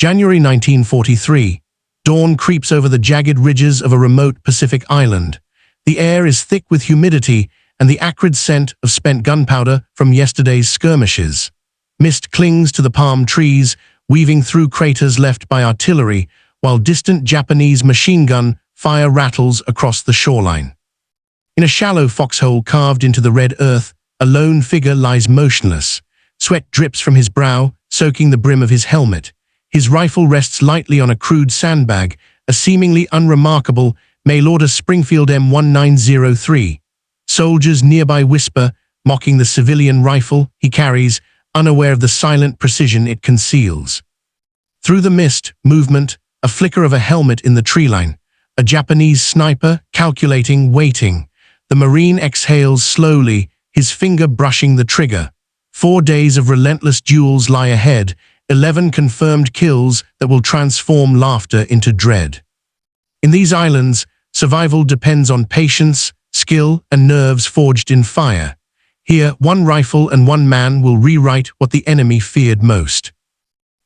January 1943. Dawn creeps over the jagged ridges of a remote Pacific island. The air is thick with humidity and the acrid scent of spent gunpowder from yesterday's skirmishes. Mist clings to the palm trees, weaving through craters left by artillery, while distant Japanese machine gun fire rattles across the shoreline. In a shallow foxhole carved into the red earth, a lone figure lies motionless. Sweat drips from his brow, soaking the brim of his helmet. His rifle rests lightly on a crude sandbag, a seemingly unremarkable mail-order Springfield M1903. Soldiers nearby whisper, mocking the civilian rifle he carries, unaware of the silent precision it conceals. Through the mist, movement, a flicker of a helmet in the treeline. A Japanese sniper, calculating, waiting. The Marine exhales slowly, his finger brushing the trigger. 4 days of relentless duels lie ahead, 11 confirmed kills that will transform laughter into dread. In these islands, survival depends on patience, skill, and nerves forged in fire. Here, one rifle and one man will rewrite what the enemy feared most.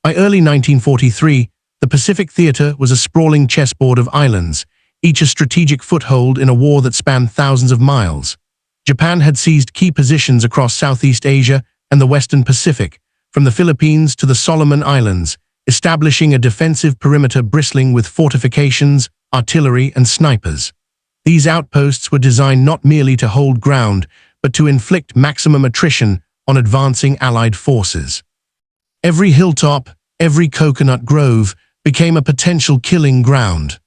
By early 1943, the Pacific Theater was a sprawling chessboard of islands, each a strategic foothold in a war that spanned thousands of miles. Japan had seized key positions across Southeast Asia and the Western Pacific, from the Philippines to the Solomon Islands, establishing a defensive perimeter bristling with fortifications, artillery, and snipers. These outposts were designed not merely to hold ground, but to inflict maximum attrition on advancing Allied forces. Every hilltop, every coconut grove became a potential killing ground.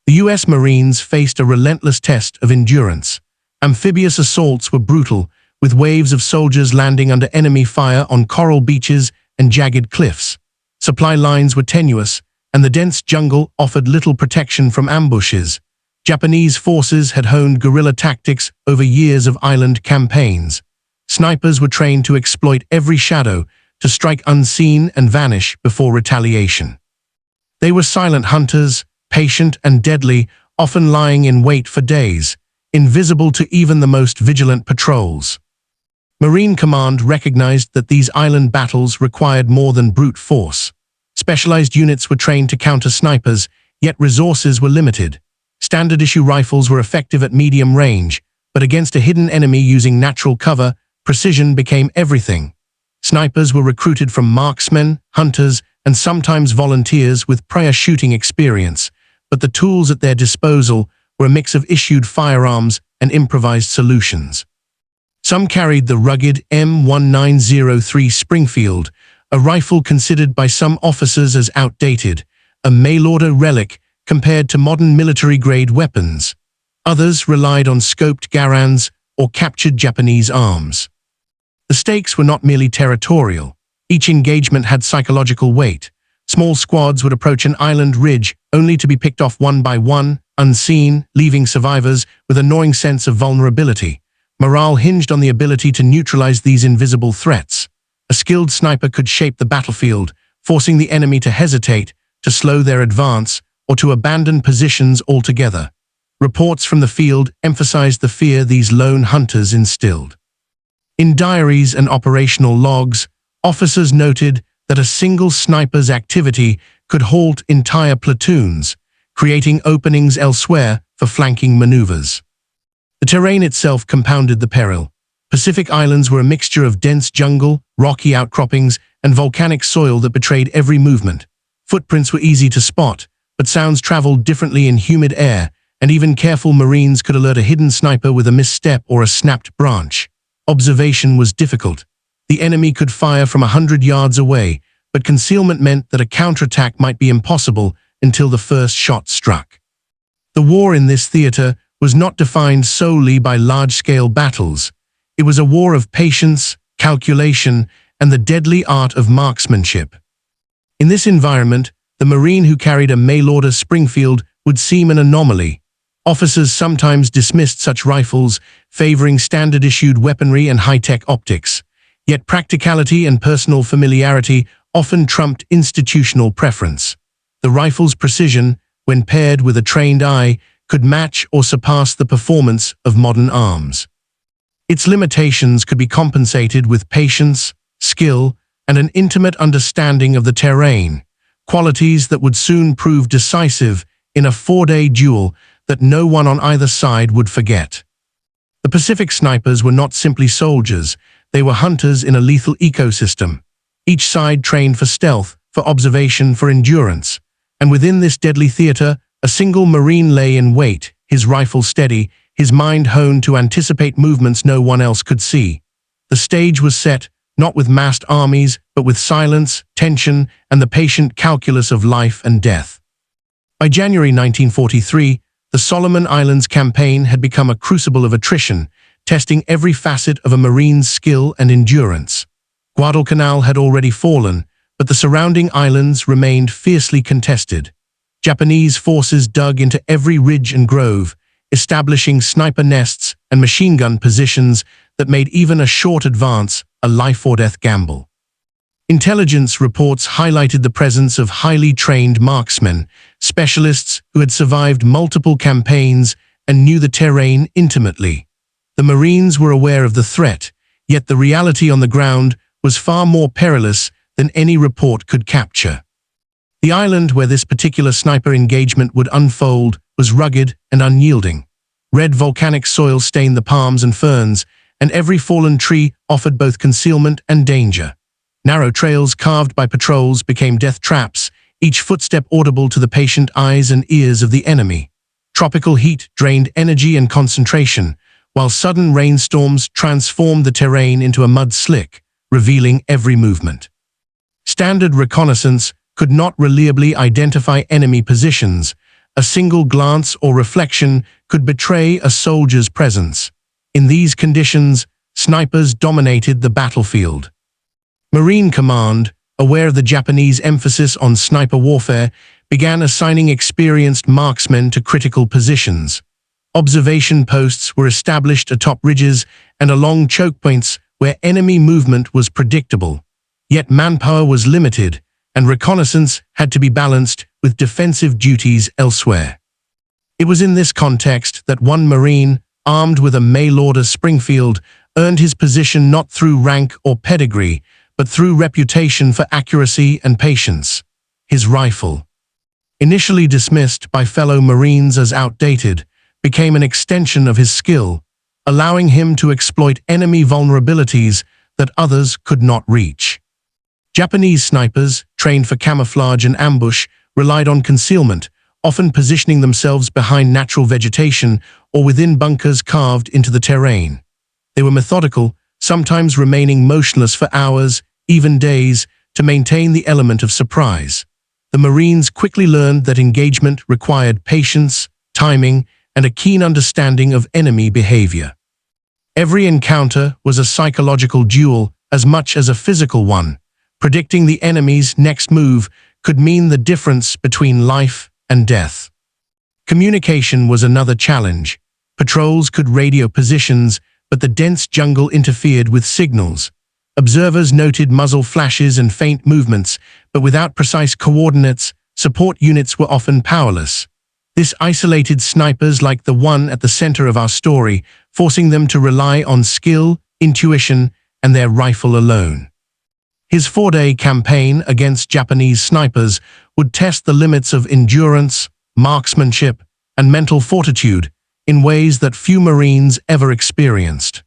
The U.S. Marines faced a relentless test of endurance. Amphibious assaults were brutal, with waves of soldiers landing under enemy fire on coral beaches and jagged cliffs. Supply lines were tenuous, and the dense jungle offered little protection from ambushes. Japanese forces had honed guerrilla tactics over years of island campaigns. Snipers were trained to exploit every shadow, to strike unseen and vanish before retaliation. They were silent hunters, patient and deadly, often lying in wait for days, invisible to even the most vigilant patrols. Marine Command recognized that these island battles required more than brute force. Specialized units were trained to counter snipers, yet resources were limited. Standard-issue rifles were effective at medium range, but against a hidden enemy using natural cover, precision became everything. Snipers were recruited from marksmen, hunters, and sometimes volunteers with prior shooting experience, but the tools at their disposal were a mix of issued firearms and improvised solutions. Some carried the rugged M1903 Springfield, a rifle considered by some officers as outdated, a mail-order relic compared to modern military-grade weapons. Others relied on scoped Garands or captured Japanese arms. The stakes were not merely territorial. Each engagement had psychological weight. Small squads would approach an island ridge only to be picked off one by one, unseen, leaving survivors with a gnawing sense of vulnerability. Morale hinged on the ability to neutralize these invisible threats. A skilled sniper could shape the battlefield, forcing the enemy to hesitate, to slow their advance, or to abandon positions altogether. Reports from the field emphasized the fear these lone hunters instilled. In diaries and operational logs, officers noted that a single sniper's activity could halt entire platoons, creating openings elsewhere for flanking maneuvers. The terrain itself compounded the peril. Pacific Islands were a mixture of dense jungle, rocky outcroppings, and volcanic soil that betrayed every movement. Footprints were easy to spot, but sounds traveled differently in humid air, and even careful Marines could alert a hidden sniper with a misstep or a snapped branch. Observation was difficult. The enemy could fire from 100 yards away, but concealment meant that a counterattack might be impossible until the first shot struck. The war in this theater was not defined solely by large-scale battles. It was a war of patience, calculation, and the deadly art of marksmanship. In this environment, the Marine who carried a mail-order Springfield would seem an anomaly. Officers sometimes dismissed such rifles, favoring standard-issued weaponry and high-tech optics. Yet practicality and personal familiarity often trumped institutional preference. The rifle's precision, when paired with a trained eye, could match or surpass the performance of modern arms. Its limitations could be compensated with patience, skill, and an intimate understanding of the terrain, qualities that would soon prove decisive in a 4-day duel that no one on either side would forget. The Pacific snipers were not simply soldiers, they were hunters in a lethal ecosystem. Each side trained for stealth, for observation, for endurance. And within this deadly theater, a single Marine lay in wait, his rifle steady, his mind honed to anticipate movements no one else could see. The stage was set, not with massed armies, but with silence, tension, and the patient calculus of life and death. By January 1943, the Solomon Islands campaign had become a crucible of attrition, testing every facet of a Marine's skill and endurance. Guadalcanal had already fallen, but the surrounding islands remained fiercely contested. Japanese forces dug into every ridge and grove, establishing sniper nests and machine gun positions that made even a short advance a life-or-death gamble. Intelligence reports highlighted the presence of highly trained marksmen, specialists who had survived multiple campaigns and knew the terrain intimately. The Marines were aware of the threat, yet the reality on the ground was far more perilous than any report could capture. The island where this particular sniper engagement would unfold was rugged and unyielding. Red volcanic soil stained the palms and ferns, and every fallen tree offered both concealment and danger. Narrow trails carved by patrols became death traps, each footstep audible to the patient eyes and ears of the enemy. Tropical heat drained energy and concentration, while sudden rainstorms transformed the terrain into a mud slick, revealing every movement. Standard reconnaissance could not reliably identify enemy positions. A single glance or reflection could betray a soldier's presence. In these conditions, snipers dominated the battlefield. Marine Command, aware of the Japanese emphasis on sniper warfare, began assigning experienced marksmen to critical positions. Observation posts were established atop ridges and along choke points where enemy movement was predictable. Yet manpower was limited, and reconnaissance had to be balanced with defensive duties elsewhere. It was in this context that one Marine, armed with a mail-order Springfield, earned his position not through rank or pedigree, but through reputation for accuracy and patience. His rifle, initially dismissed by fellow Marines as outdated, became an extension of his skill, allowing him to exploit enemy vulnerabilities that others could not reach. Japanese snipers, trained for camouflage and ambush, relied on concealment, often positioning themselves behind natural vegetation or within bunkers carved into the terrain. They were methodical, sometimes remaining motionless for hours, even days, to maintain the element of surprise. The Marines quickly learned that engagement required patience, timing, and a keen understanding of enemy behavior. Every encounter was a psychological duel as much as a physical one. Predicting the enemy's next move could mean the difference between life and death. Communication was another challenge. Patrols could radio positions, but the dense jungle interfered with signals. Observers noted muzzle flashes and faint movements, but without precise coordinates, support units were often powerless. This isolated snipers like the one at the center of our story, forcing them to rely on skill, intuition, and their rifle alone. His 4-day campaign against Japanese snipers would test the limits of endurance, marksmanship, and mental fortitude in ways that few Marines ever experienced.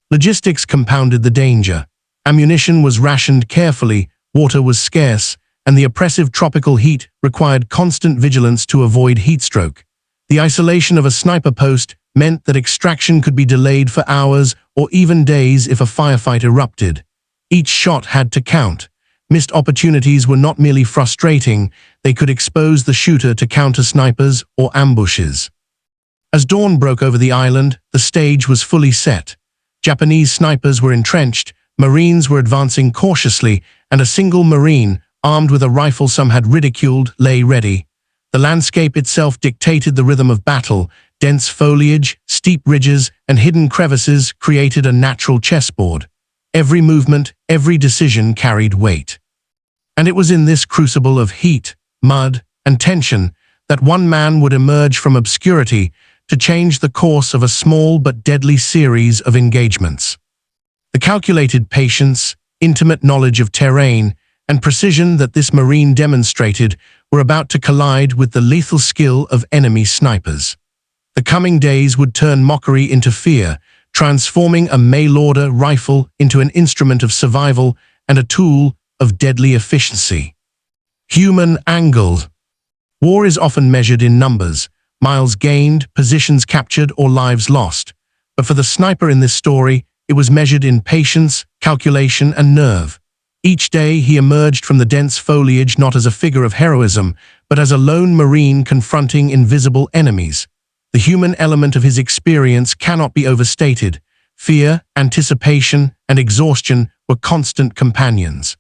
Logistics compounded the danger. Ammunition was rationed carefully, water was scarce, and the oppressive tropical heat required constant vigilance to avoid heatstroke. The isolation of a sniper post meant that extraction could be delayed for hours or even days if a firefight erupted. Each shot had to count. Missed opportunities were not merely frustrating, they could expose the shooter to counter-snipers or ambushes. As dawn broke over the island, the stage was fully set. Japanese snipers were entrenched, Marines were advancing cautiously, and a single Marine, armed with a rifle some had ridiculed, lay ready. The landscape itself dictated the rhythm of battle. Dense foliage, steep ridges, and hidden crevices created a natural chessboard. Every movement, every decision carried weight. And it was in this crucible of heat, mud, and tension that one man would emerge from obscurity to change the course of a small but deadly series of engagements. The calculated patience, intimate knowledge of terrain, and precision that this Marine demonstrated were about to collide with the lethal skill of enemy snipers. The coming days would turn mockery into fear, transforming a mail-order rifle into an instrument of survival and a tool of deadly efficiency. Human angle. War is often measured in numbers, miles gained, positions captured, or lives lost. But for the sniper in this story, it was measured in patience, calculation, and nerve. Each day he emerged from the dense foliage not as a figure of heroism, but as a lone Marine confronting invisible enemies. The human element of his experience cannot be overstated. Fear, anticipation, and exhaustion were constant companions.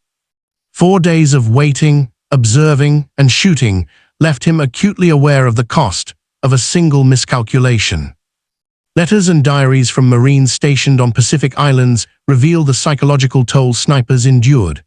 4 days of waiting, observing, and shooting left him acutely aware of the cost of a single miscalculation. Letters and diaries from Marines stationed on Pacific Islands reveal the psychological toll snipers endured.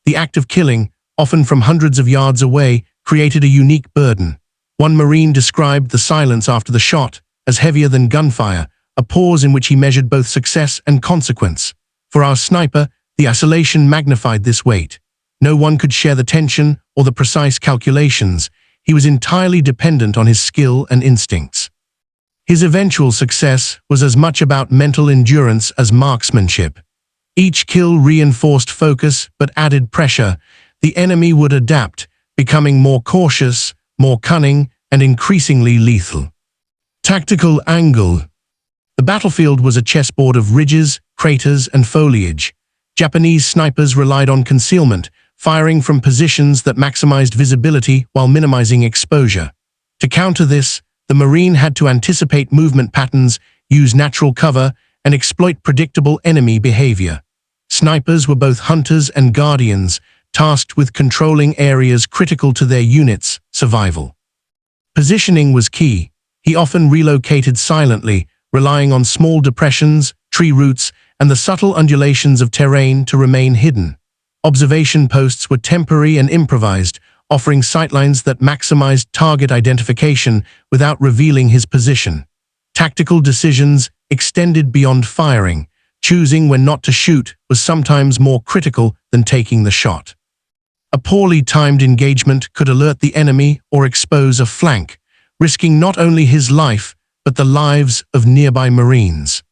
The act of killing, often from hundreds of yards away, created a unique burden. One Marine described the silence after the shot as heavier than gunfire, a pause in which he measured both success and consequence. For our sniper, the isolation magnified this weight. No one could share the tension or the precise calculations. He was entirely dependent on his skill and instincts. His eventual success was as much about mental endurance as marksmanship. Each kill reinforced focus but added pressure. The enemy would adapt, becoming more cautious, more cunning, and increasingly lethal. Tactical angle. The battlefield was a chessboard of ridges, craters, and foliage. Japanese snipers relied on concealment, firing from positions that maximized visibility while minimizing exposure. To counter this, the Marine had to anticipate movement patterns, use natural cover, and exploit predictable enemy behavior. Snipers were both hunters and guardians, tasked with controlling areas critical to their unit's survival. Positioning was key. He often relocated silently, relying on small depressions, tree roots, and the subtle undulations of terrain to remain hidden. Observation posts were temporary and improvised, offering sightlines that maximized target identification without revealing his position. Tactical decisions extended beyond firing. Choosing when not to shoot was sometimes more critical than taking the shot. A poorly timed engagement could alert the enemy or expose a flank, risking not only his life, but the lives of nearby Marines.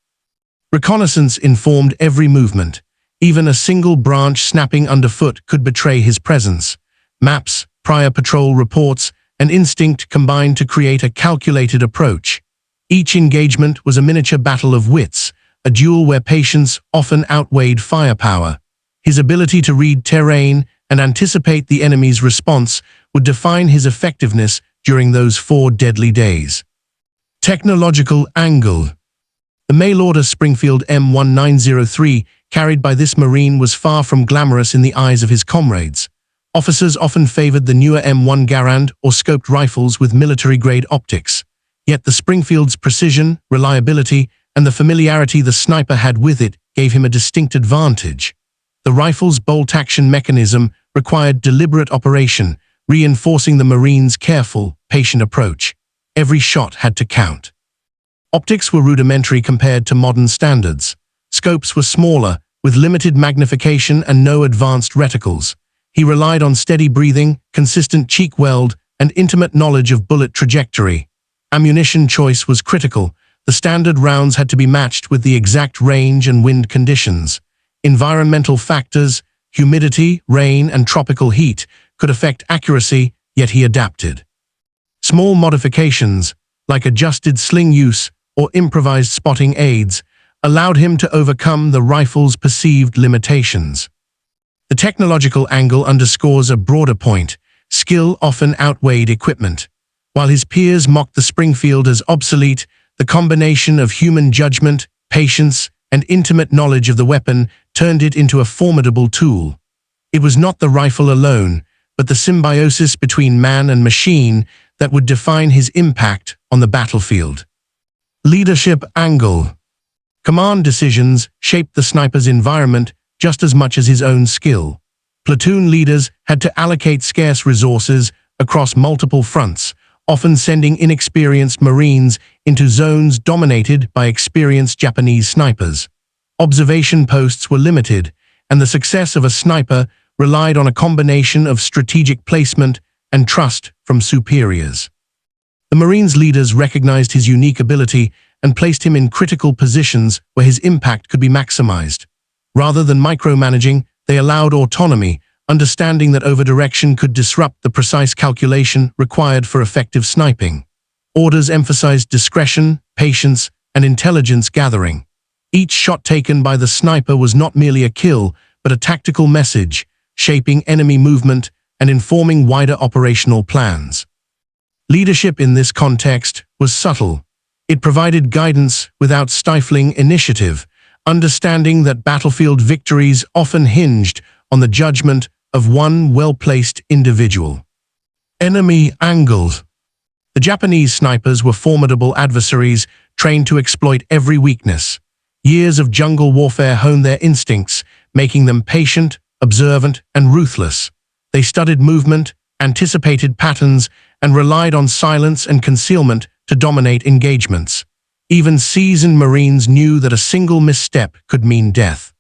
Reconnaissance informed every movement. Even a single branch snapping underfoot could betray his presence. Maps, prior patrol reports, and instinct combined to create a calculated approach. Each engagement was a miniature battle of wits, a duel where patience often outweighed firepower. His ability to read terrain and anticipate the enemy's response would define his effectiveness during those 4 deadly days. Technological angle. The mail-order Springfield M1903 carried by this Marine was far from glamorous in the eyes of his comrades. Officers often favored the newer M1 Garand or scoped rifles with military-grade optics. Yet the Springfield's precision, reliability, and the familiarity the sniper had with it gave him a distinct advantage. The rifle's bolt-action mechanism required deliberate operation, reinforcing the Marine's careful, patient approach. Every shot had to count. Optics were rudimentary compared to modern standards. Scopes were smaller, with limited magnification and no advanced reticles. He relied on steady breathing, consistent cheek weld, and intimate knowledge of bullet trajectory. Ammunition choice was critical. The standard rounds had to be matched with the exact range and wind conditions. Environmental factors, humidity, rain, and tropical heat could affect accuracy, yet he adapted. Small modifications, like adjusted sling use or improvised spotting aids, allowed him to overcome the rifle's perceived limitations. The technological angle underscores a broader point. Skill often outweighed equipment. While his peers mocked the Springfield as obsolete, the combination of human judgment, patience, and intimate knowledge of the weapon turned it into a formidable tool. It was not the rifle alone, but the symbiosis between man and machine that would define his impact on the battlefield. Leadership angle. Command decisions shaped the sniper's environment just as much as his own skill. Platoon leaders had to allocate scarce resources across multiple fronts, often sending inexperienced Marines into zones dominated by experienced Japanese snipers. Observation posts were limited, and the success of a sniper relied on a combination of strategic placement and trust from superiors. The Marines' leaders recognized his unique ability and placed him in critical positions where his impact could be maximized. Rather than micromanaging, they allowed autonomy, understanding that overdirection could disrupt the precise calculation required for effective sniping. Orders emphasized discretion, patience, and intelligence gathering. Each shot taken by the sniper was not merely a kill, but a tactical message, shaping enemy movement and informing wider operational plans. Leadership in this context was subtle. It provided guidance without stifling initiative, understanding that battlefield victories often hinged on the judgment of one well-placed individual. Enemy angles. The Japanese snipers were formidable adversaries trained to exploit every weakness. Years of jungle warfare honed their instincts, making them patient, observant, and ruthless. They studied movement, anticipated patterns, and relied on silence and concealment to dominate engagements. Even seasoned Marines knew that a single misstep could mean death.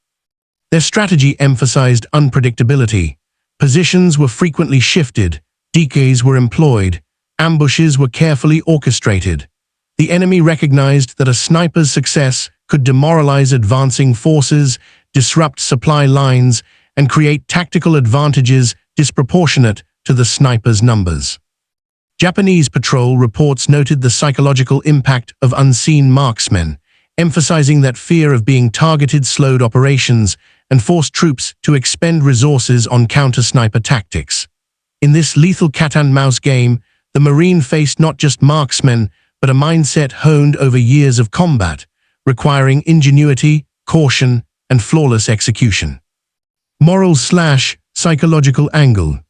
Their strategy emphasized unpredictability. Positions were frequently shifted, decoys were employed, ambushes were carefully orchestrated. The enemy recognized that a sniper's success could demoralize advancing forces, disrupt supply lines, and create tactical advantages disproportionate to the sniper's numbers. Japanese patrol reports noted the psychological impact of unseen marksmen, emphasizing that fear of being targeted slowed operations and forced troops to expend resources on counter-sniper tactics. In this lethal cat-and-mouse game, the Marine faced not just marksmen, but a mindset honed over years of combat, requiring ingenuity, caution, and flawless execution. Moral/psychological angle.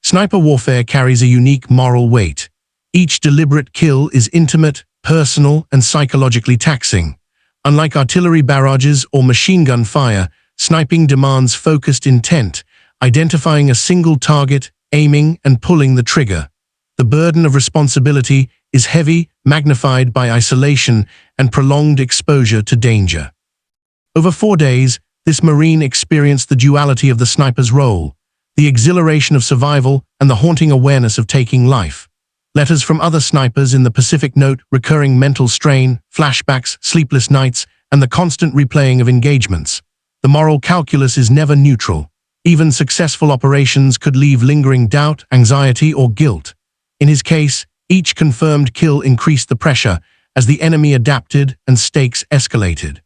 Sniper warfare carries a unique moral weight. Each deliberate kill is intimate, personal, and psychologically taxing. Unlike artillery barrages or machine gun fire, sniping demands focused intent, identifying a single target, aiming, and pulling the trigger. The burden of responsibility is heavy, magnified by isolation and prolonged exposure to danger. Over 4 days, this Marine experienced the duality of the sniper's role, the exhilaration of survival and the haunting awareness of taking life. Letters from other snipers in the Pacific note recurring mental strain, flashbacks, sleepless nights, and the constant replaying of engagements. The moral calculus is never neutral. Even successful operations could leave lingering doubt, anxiety, or guilt. In his case, each confirmed kill increased the pressure as the enemy adapted and stakes escalated.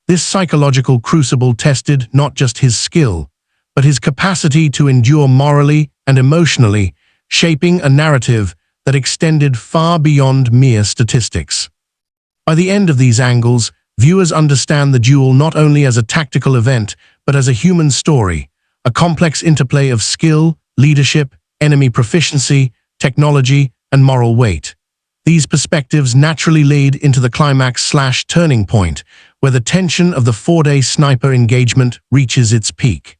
This psychological crucible tested not just his skill, but his capacity to endure morally and emotionally, shaping a narrative that extended far beyond mere statistics. By the end of these angles, viewers understand the duel not only as a tactical event, but as a human story, a complex interplay of skill, leadership, enemy proficiency, technology, and moral weight. These perspectives naturally lead into the climax/turning point, where the tension of the 4-day sniper engagement reaches its peak.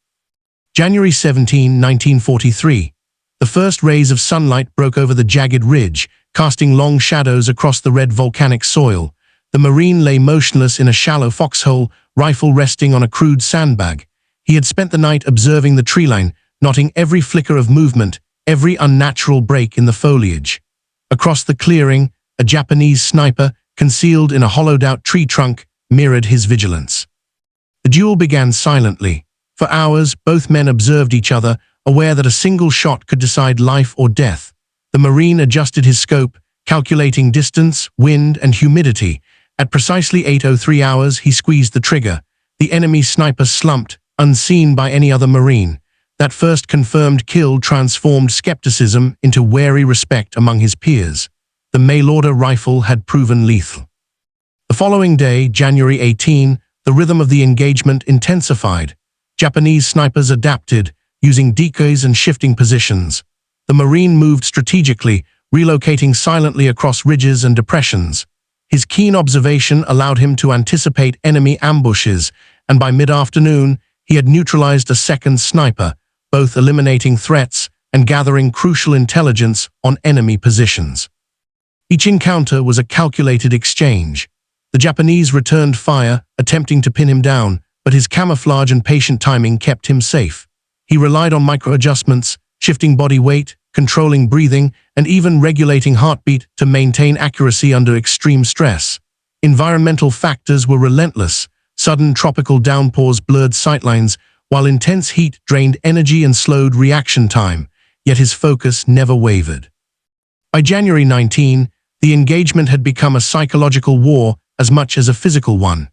January 17, 1943. The first rays of sunlight broke over the jagged ridge, casting long shadows across the red volcanic soil. The Marine lay motionless in a shallow foxhole, rifle resting on a crude sandbag. He had spent the night observing the treeline, noting every flicker of movement, every unnatural break in the foliage. Across the clearing, a Japanese sniper, concealed in a hollowed-out tree trunk, mirrored his vigilance. The duel began silently. For hours, both men observed each other, aware that a single shot could decide life or death. The Marine adjusted his scope, calculating distance, wind, and humidity. At precisely 8:03 hours, he squeezed the trigger. The enemy sniper slumped, unseen by any other Marine. That first confirmed kill transformed skepticism into wary respect among his peers. The mail-order rifle had proven lethal. The following day, January 18, the rhythm of the engagement intensified. Japanese snipers adapted, using decoys and shifting positions. The Marine moved strategically, relocating silently across ridges and depressions. His keen observation allowed him to anticipate enemy ambushes, and by mid-afternoon, he had neutralized a second sniper, both eliminating threats and gathering crucial intelligence on enemy positions. Each encounter was a calculated exchange. The Japanese returned fire, attempting to pin him down, but his camouflage and patient timing kept him safe. He relied on micro-adjustments, shifting body weight, controlling breathing, and even regulating heartbeat to maintain accuracy under extreme stress. Environmental factors were relentless. Sudden tropical downpours blurred sightlines, while intense heat drained energy and slowed reaction time, yet his focus never wavered. By January 19, the engagement had become a psychological war as much as a physical one.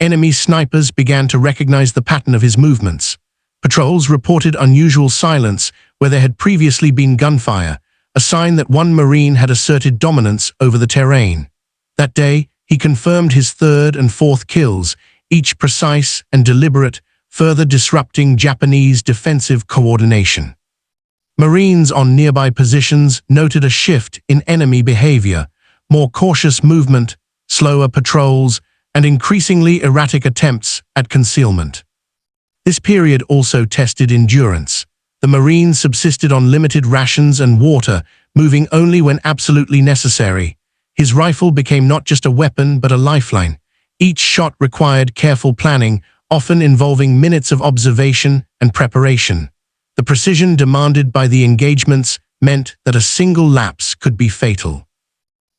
Enemy snipers began to recognize the pattern of his movements. Patrols reported unusual silence where there had previously been gunfire, a sign that one Marine had asserted dominance over the terrain. That day, he confirmed his third and fourth kills, each precise and deliberate, further disrupting Japanese defensive coordination. Marines on nearby positions noted a shift in enemy behavior, more cautious movement, slower patrols, and increasingly erratic attempts at concealment. This period also tested endurance. The Marines subsisted on limited rations and water, moving only when absolutely necessary. His rifle became not just a weapon but a lifeline. Each shot required careful planning, often involving minutes of observation and preparation. The precision demanded by the engagements meant that a single lapse could be fatal.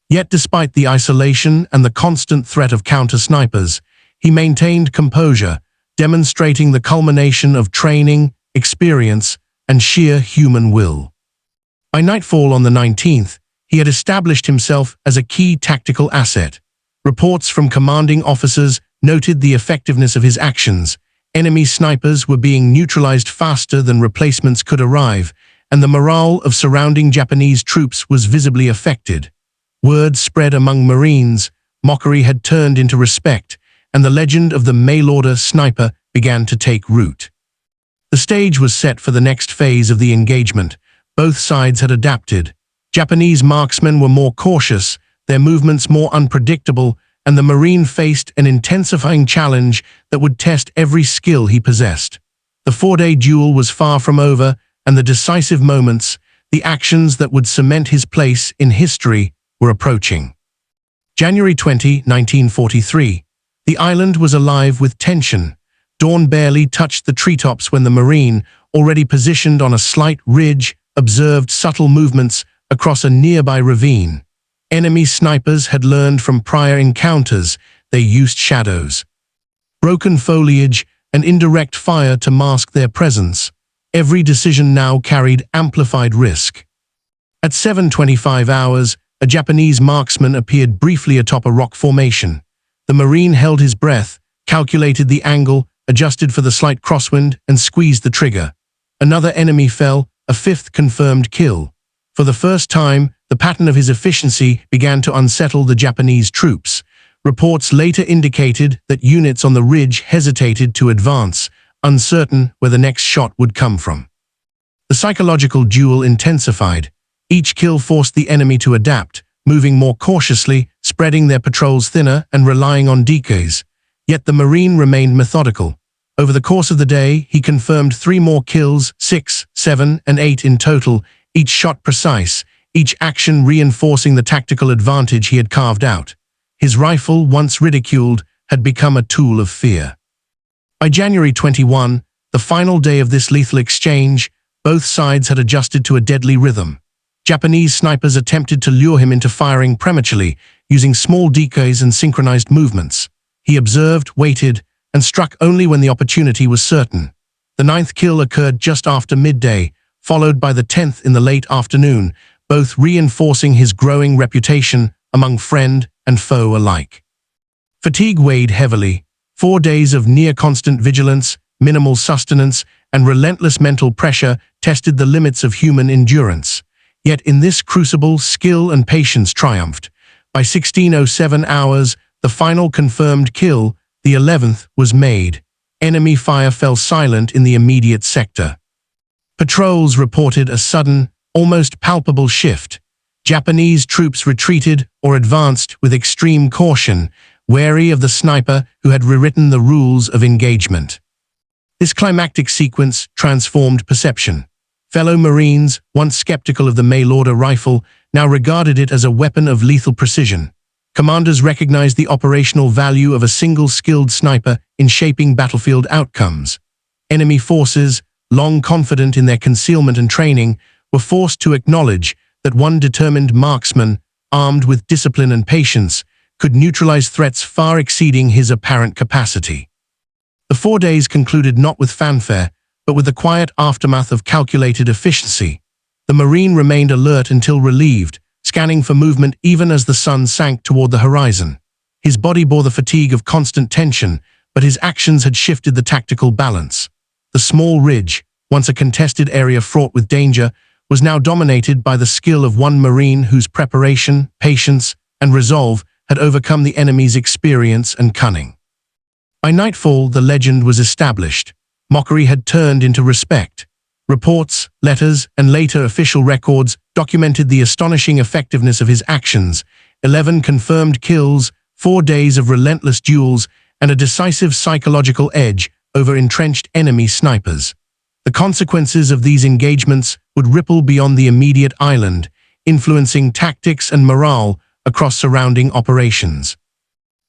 Yet despite the isolation and the constant threat of counter-snipers, he maintained composure, demonstrating the culmination of training, experience, and sheer human will. By nightfall on the 19th, he had established himself as a key tactical asset. Reports from commanding officers noted the effectiveness of his actions. Enemy snipers were being neutralized faster than replacements could arrive, and the morale of surrounding Japanese troops was visibly affected. Word spread among Marines, mockery had turned into respect, and the legend of the mail-order sniper began to take root. The stage was set for the next phase of the engagement. Both sides had adapted. Japanese marksmen were more cautious, their movements more unpredictable, and the Marine faced an intensifying challenge that would test every skill he possessed. The four-day duel was far from over, and the decisive moments, the actions that would cement his place in history, were approaching. January 20, 1943. The island was alive with tension. Dawn barely touched the treetops when the Marine, already positioned on a slight ridge, observed subtle movements across a nearby ravine. Enemy snipers had learned from prior encounters. They used shadows, broken foliage, and indirect fire to mask their presence. Every decision now carried amplified risk. At 7:25 hours, a Japanese marksman appeared briefly atop a rock formation. The Marine held his breath, calculated the angle, adjusted for the slight crosswind, and squeezed the trigger. Another enemy fell, a fifth confirmed kill. For the first time, the pattern of his efficiency began to unsettle the Japanese troops. Reports later indicated that units on the ridge hesitated to advance, uncertain where the next shot would come from. The psychological duel intensified. Each kill forced the enemy to adapt, moving more cautiously, spreading their patrols thinner, and relying on decoys. Yet the Marine remained methodical. Over the course of the day, he confirmed 3 more kills, 6, 7, and 8 in total, each shot precise, each action reinforcing the tactical advantage he had carved out. His rifle, once ridiculed, had become a tool of fear. By January 21, the final day of this lethal exchange, both sides had adjusted to a deadly rhythm. Japanese snipers attempted to lure him into firing prematurely, using small decoys and synchronized movements. He observed, waited, and struck only when the opportunity was certain. The 9th kill occurred just after midday, followed by the 10th in the late afternoon, both reinforcing his growing reputation among friend and foe alike. Fatigue weighed heavily. 4 days of near-constant vigilance, minimal sustenance, and relentless mental pressure tested the limits of human endurance. Yet in this crucible, skill and patience triumphed. By 16:07 hours, the final confirmed kill, the 11th, was made. Enemy fire fell silent in the immediate sector. Patrols reported a sudden, almost palpable shift. Japanese troops retreated or advanced with extreme caution, wary of the sniper who had rewritten the rules of engagement. This climactic sequence transformed perception. Fellow Marines, once skeptical of the mail-order rifle, now regarded it as a weapon of lethal precision. Commanders recognized the operational value of a single skilled sniper in shaping battlefield outcomes. Enemy forces, long confident in their concealment and training, were forced to acknowledge that one determined marksman, armed with discipline and patience, could neutralize threats far exceeding his apparent capacity. The 4 days concluded not with fanfare, but with the quiet aftermath of calculated efficiency. The Marine remained alert until relieved, scanning for movement even as the sun sank toward the horizon. His body bore the fatigue of constant tension, but his actions had shifted the tactical balance. The small ridge, once a contested area fraught with danger, was now dominated by the skill of one Marine whose preparation, patience, and resolve had overcome the enemy's experience and cunning. By nightfall, the legend was established. Mockery had turned into respect. Reports, letters, and later official records documented the astonishing effectiveness of his actions: 11 confirmed kills, 4 days of relentless duels, and a decisive psychological edge over entrenched enemy snipers. The consequences of these engagements would ripple beyond the immediate island, influencing tactics and morale across surrounding operations.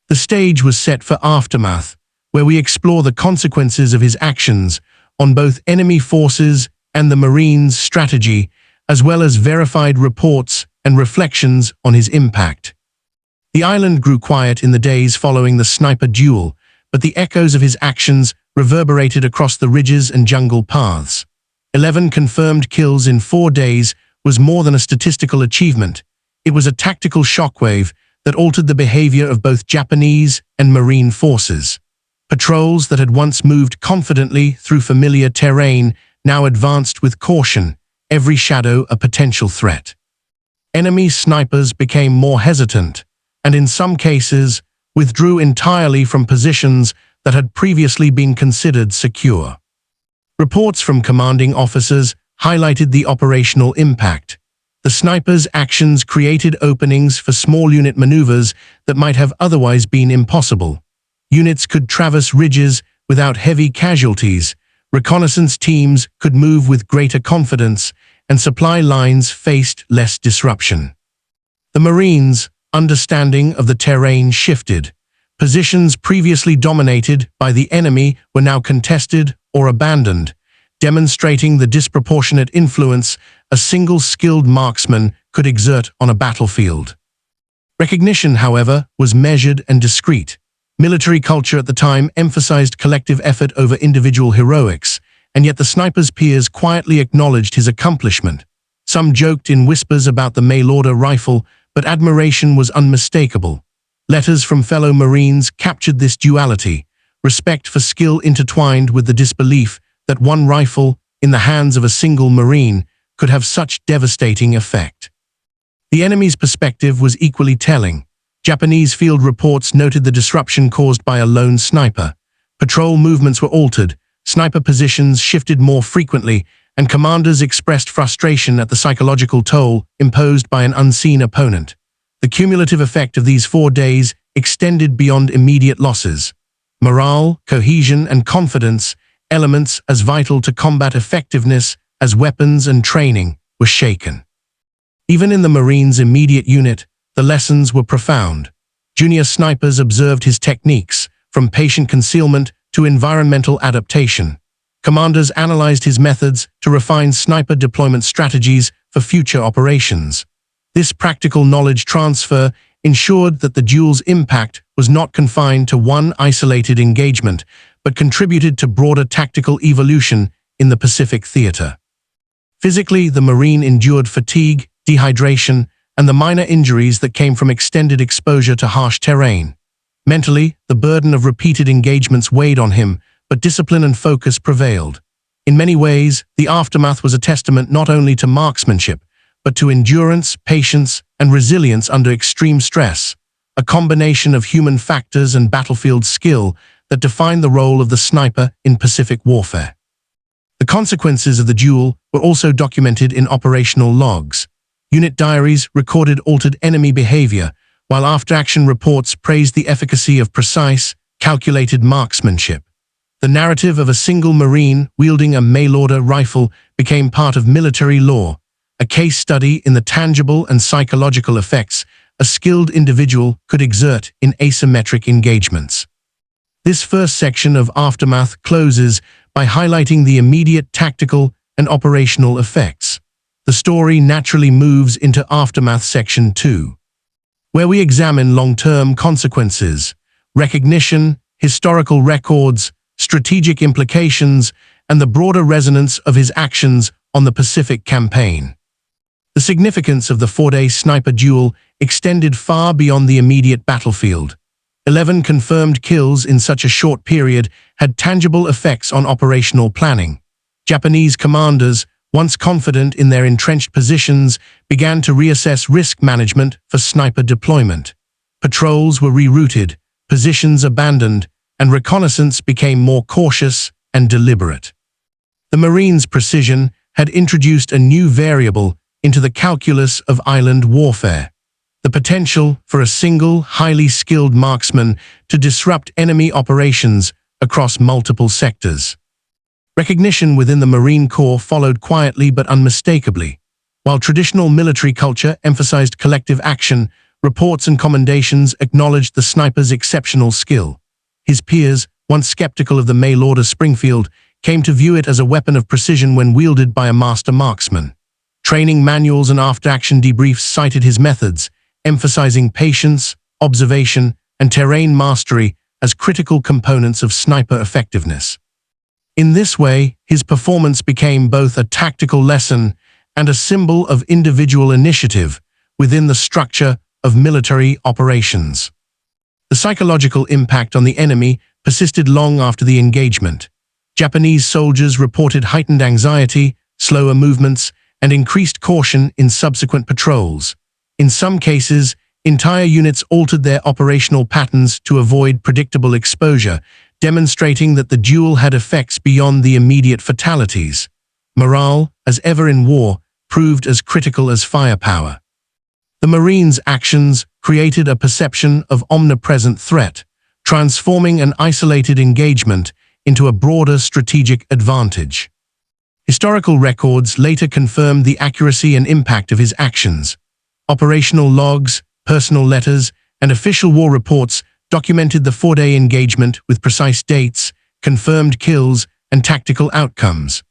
The stage was set for Aftermath, where we explore the consequences of his actions on both enemy forces and the Marines' strategy, as well as verified reports and reflections on his impact. The island grew quiet in the days following the sniper duel, but the echoes of his actions reverberated across the ridges and jungle paths. 11 confirmed kills in 4 days was more than a statistical achievement. It was a tactical shockwave that altered the behavior of both Japanese and Marine forces. Patrols that had once moved confidently through familiar terrain now advanced with caution, every shadow a potential threat. Enemy snipers became more hesitant, and in some cases, withdrew entirely from positions that had previously been considered secure. Reports from commanding officers highlighted the operational impact. The snipers' actions created openings for small unit maneuvers that might have otherwise been impossible. Units could traverse ridges without heavy casualties, reconnaissance teams could move with greater confidence, and supply lines faced less disruption. The Marines' understanding of the terrain shifted. Positions previously dominated by the enemy were now contested or abandoned, demonstrating the disproportionate influence a single skilled marksman could exert on a battlefield. Recognition, however, was measured and discreet. Military culture at the time emphasized collective effort over individual heroics, and yet the sniper's peers quietly acknowledged his accomplishment. Some joked in whispers about the mail-order rifle, but admiration was unmistakable. Letters from fellow Marines captured this duality, respect for skill intertwined with the disbelief that one rifle, in the hands of a single Marine, could have such devastating effect. The enemy's perspective was equally telling. Japanese field reports noted the disruption caused by a lone sniper. Patrol movements were altered, sniper positions shifted more frequently, and commanders expressed frustration at the psychological toll imposed by an unseen opponent. The cumulative effect of these 4 days extended beyond immediate losses. Morale, cohesion, and confidence, elements as vital to combat effectiveness as weapons and training, were shaken. Even in the Marines' immediate unit, the lessons were profound. Junior snipers observed his techniques, from patient concealment to environmental adaptation. Commanders analyzed his methods to refine sniper deployment strategies for future operations. This practical knowledge transfer ensured that the duel's impact was not confined to one isolated engagement, but contributed to broader tactical evolution in the Pacific theater. Physically, the Marine endured fatigue, dehydration, and the minor injuries that came from extended exposure to harsh terrain. Mentally, the burden of repeated engagements weighed on him, but discipline and focus prevailed. In many ways, the aftermath was a testament not only to marksmanship, but to endurance, patience, and resilience under extreme stress, a combination of human factors and battlefield skill that defined the role of the sniper in Pacific warfare. The consequences of the duel were also documented in operational logs. Unit diaries recorded altered enemy behavior, while after-action reports praised the efficacy of precise, calculated marksmanship. The narrative of a single Marine wielding a mail-order rifle became part of military lore, a case study in the tangible and psychological effects a skilled individual could exert in asymmetric engagements. This first section of Aftermath closes by highlighting the immediate tactical and operational effects. The story naturally moves into Aftermath Section 2, where we examine long-term consequences, recognition, historical records, strategic implications, and the broader resonance of his actions on the Pacific Campaign. The significance of the four-day sniper duel extended far beyond the immediate battlefield. 11 confirmed kills in such a short period had tangible effects on operational planning. Japanese commanders, once confident in their entrenched positions, began to reassess risk management for sniper deployment. Patrols were rerouted, positions abandoned, and reconnaissance became more cautious and deliberate. The Marines' precision had introduced a new variable into the calculus of island warfare: the potential for a single, highly skilled marksman to disrupt enemy operations across multiple sectors. Recognition within the Marine Corps followed quietly but unmistakably. While traditional military culture emphasized collective action, reports and commendations acknowledged the sniper's exceptional skill. His peers, once skeptical of the mail-order Springfield, came to view it as a weapon of precision when wielded by a master marksman. Training manuals and after-action debriefs cited his methods, emphasizing patience, observation, and terrain mastery as critical components of sniper effectiveness. In this way, his performance became both a tactical lesson and a symbol of individual initiative within the structure of military operations. The psychological impact on the enemy persisted long after the engagement. Japanese soldiers reported heightened anxiety, slower movements, and increased caution in subsequent patrols. In some cases, entire units altered their operational patterns to avoid predictable exposure, demonstrating that the duel had effects beyond the immediate fatalities. Morale, as ever in war, proved as critical as firepower. The Marines' actions created a perception of omnipresent threat, transforming an isolated engagement into a broader strategic advantage. Historical records later confirmed the accuracy and impact of his actions. Operational logs, personal letters, and official war reports documented the four-day engagement with precise dates, confirmed kills, and tactical outcomes.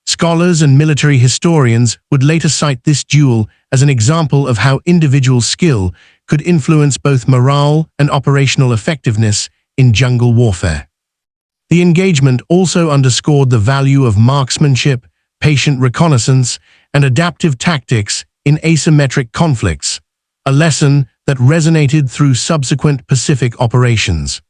Scholars and military historians would later cite this duel as an example of how individual skill could influence both morale and operational effectiveness in jungle warfare. The engagement also underscored the value of marksmanship, patient reconnaissance, and adaptive tactics in asymmetric conflicts, a lesson that resonated through subsequent Pacific operations.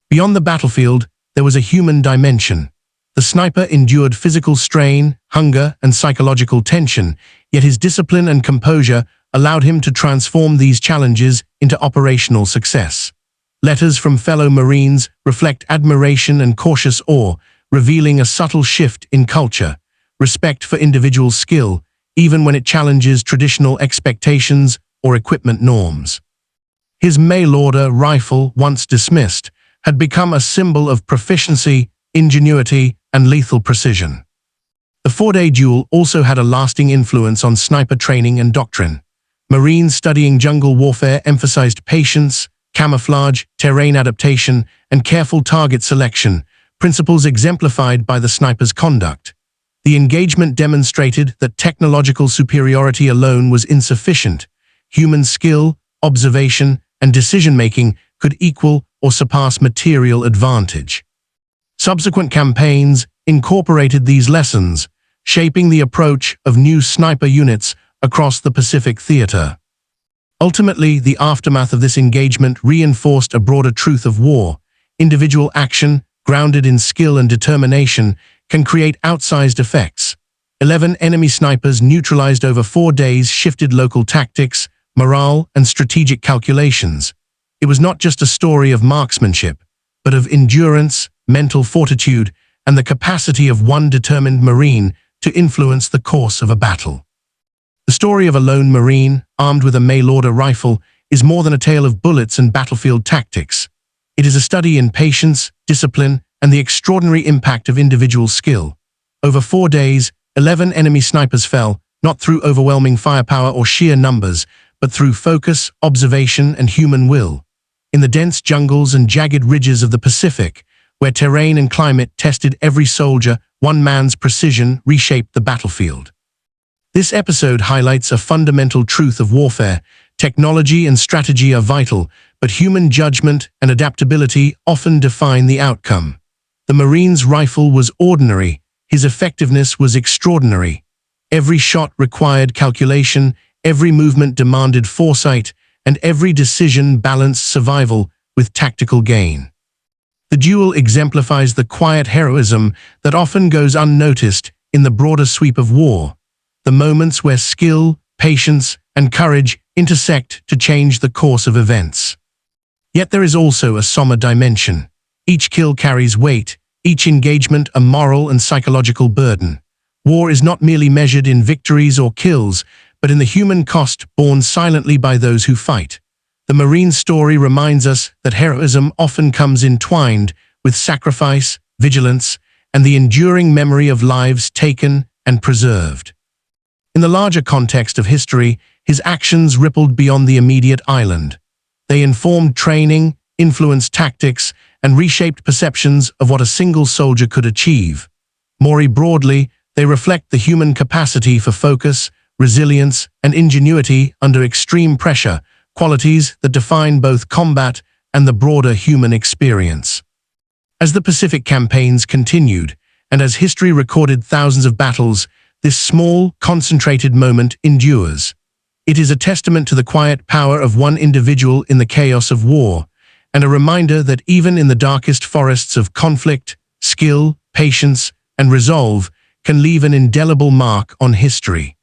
Beyond the battlefield, there was a human dimension. The sniper endured physical strain, hunger, and psychological tension, yet his discipline and composure allowed him to transform these challenges into operational success. Letters from fellow Marines reflect admiration and cautious awe, revealing a subtle shift in culture, respect for individual skill, even when it challenges traditional expectations or equipment norms. His mail-order rifle, once dismissed, had become a symbol of proficiency, ingenuity, and lethal precision. The four-day duel also had a lasting influence on sniper training and doctrine. Marines studying jungle warfare emphasized patience, camouflage, terrain adaptation, and careful target selection, principles exemplified by the sniper's conduct. The engagement demonstrated that technological superiority alone was insufficient. Human skill, observation, and decision-making could equal or surpass material advantage. Subsequent campaigns incorporated these lessons, shaping the approach of new sniper units across the Pacific theater. Ultimately, the aftermath of this engagement reinforced a broader truth of war. Individual action, grounded in skill and determination, can create outsized effects. 11 enemy snipers neutralized over 4 days shifted local tactics, morale, and strategic calculations. It was not just a story of marksmanship, but of endurance, mental fortitude, and the capacity of one determined Marine to influence the course of a battle. The story of a lone Marine, armed with a mail-order rifle, is more than a tale of bullets and battlefield tactics. It is a study in patience, discipline, and the extraordinary impact of individual skill. Over 4 days, 11 enemy snipers fell, not through overwhelming firepower or sheer numbers, but through focus, observation, and human will. in the dense jungles and jagged ridges of the Pacific, where terrain and climate tested every soldier, one man's precision reshaped the battlefield. This episode highlights a fundamental truth of warfare. Technology and strategy are vital, but human judgment and adaptability often define the outcome. The Marine's rifle was ordinary, his effectiveness was extraordinary. Every shot required calculation, every movement demanded foresight, and every decision balanced survival with tactical gain. The duel exemplifies the quiet heroism that often goes unnoticed in the broader sweep of war, the moments where skill, patience, and courage intersect to change the course of events. Yet there is also a somber dimension. Each kill carries weight, each engagement a moral and psychological burden. War is not merely measured in victories or kills, but in the human cost borne silently by those who fight. The Marine story reminds us that heroism often comes entwined with sacrifice, vigilance, and the enduring memory of lives taken and preserved. In the larger context of history, his actions rippled beyond the immediate island. They informed training, influenced tactics, and reshaped perceptions of what a single soldier could achieve. More broadly, they reflect the human capacity for focus, resilience, and ingenuity under extreme pressure, qualities that define both combat and the broader human experience. As the Pacific campaigns continued, and as history recorded thousands of battles, this small, concentrated moment endures. It is a testament to the quiet power of one individual in the chaos of war, and a reminder that even in the darkest forests of conflict, skill, patience, and resolve can leave an indelible mark on history.